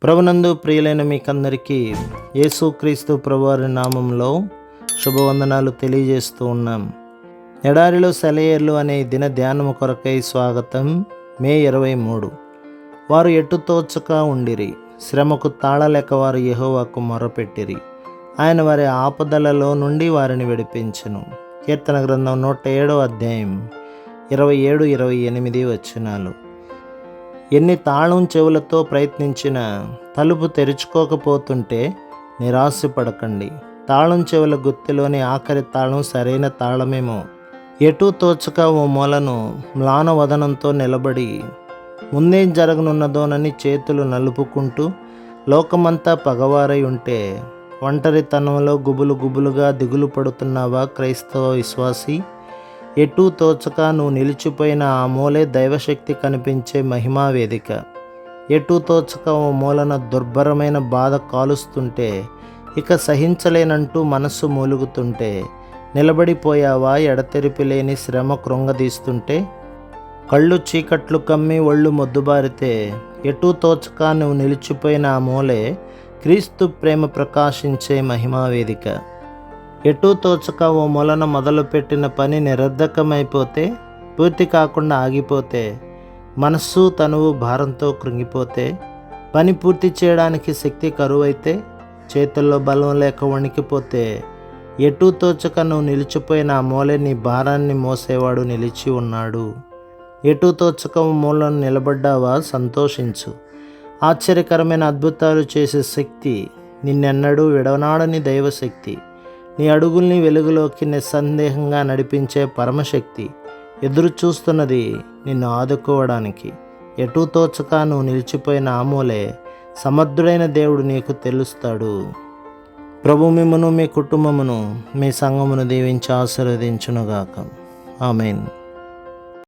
ప్రభునందు ప్రియులైన మీకందరికీ యేసుక్రీస్తు ప్రభువారి నామంలో శుభవందనాలు తెలియజేస్తూ ఉన్నాం. ఎడారిలో సెలయేర్లు అనే దిన ధ్యానము కొరకై స్వాగతం. మే 23. వారు ఎటు తోచక ఉండిరి, శ్రమకు తాళలేక వారు యెహోవాకు మొరపెట్టిరి. ఆయన వారి ఆపదలలో నుండి వారిని విడిపించెను. కీర్తన గ్రంథం 107వ అధ్యాయం 27-28 వచనాలు. ఎన్ని తాళం చెవులతో ప్రయత్నించినా తలుపు తెరుచుకోకపోతుంటే నిరాశపడకండి. తాళం చెవుల గుత్తిలోని ఆఖరి తాళం సరైన తాళమేమో. ఎటూ తోచక ఓ మూలను మ్లాన వదనంతో నిలబడి ముందేం జరగనున్నదోనని చేతులు నలుపుకుంటూ లోకమంతా పగవారై ఉంటే ఒంటరితనంలో గుబులుగా దిగులు పడుతున్నావా క్రైస్తవ విశ్వాసి? ఎటూ తోచక నువ్వు నిలిచిపోయిన ఆ మూలే దైవశక్తి కనిపించే మహిమా వేదిక. ఎటూ తోచక ఓ మూలన దుర్భరమైన బాధ కాలుస్తుంటే, ఇక సహించలేనంటూ మనస్సు మూలుగుతుంటే, నిలబడిపోయావా ఎడతెరిపి లేని శ్రమ కృంగదీస్తుంటే? కళ్ళు చీకట్లు కమ్మి ఒళ్ళు మొద్దుబారితే, ఎటూ తోచక నువ్వు నిలిచిపోయిన ఆ మూలే క్రీస్తు ప్రేమ ప్రకాశించే మహిమా వేదిక. ఎటూ తోచక ఓ మూలన మొదలుపెట్టిన పని నిరర్ధకమైపోతే, పూర్తి కాకుండా ఆగిపోతే, మనస్సు తనువు భారంతో కృంగిపోతే, పని పూర్తి చేయడానికి శక్తి కరువైతే, చేతుల్లో బలం లేక వణికిపోతే, ఎటూ తోచక నువ్వు నిలిచిపోయిన ఆ మూలే నీ భారాన్ని మోసేవాడు నిలిచి ఉన్నాడు. ఎటూ తోచక ఓ మూలను నిలబడ్డావా? సంతోషించు. ఆశ్చర్యకరమైన అద్భుతాలు చేసే శక్తి, నిన్నెన్నడూ విడవనాడని దైవశక్తి, నీ అడుగుల్ని వెలుగులోకి నిస్సందేహంగా నడిపించే పరమశక్తి ఎదురు చూస్తున్నది నిన్ను ఆదుకోవడానికి. ఎటూ తోచక నువ్వు నిలిచిపోయిన ఆమూలే సమర్థుడైన దేవుడు నీకు తెలుస్తాడు. ప్రభు మిమ్మును, మీ కుటుంబమును, మీ సంఘమును దీవించి ఆశీర్వదించునుగాక. ఆమేన్.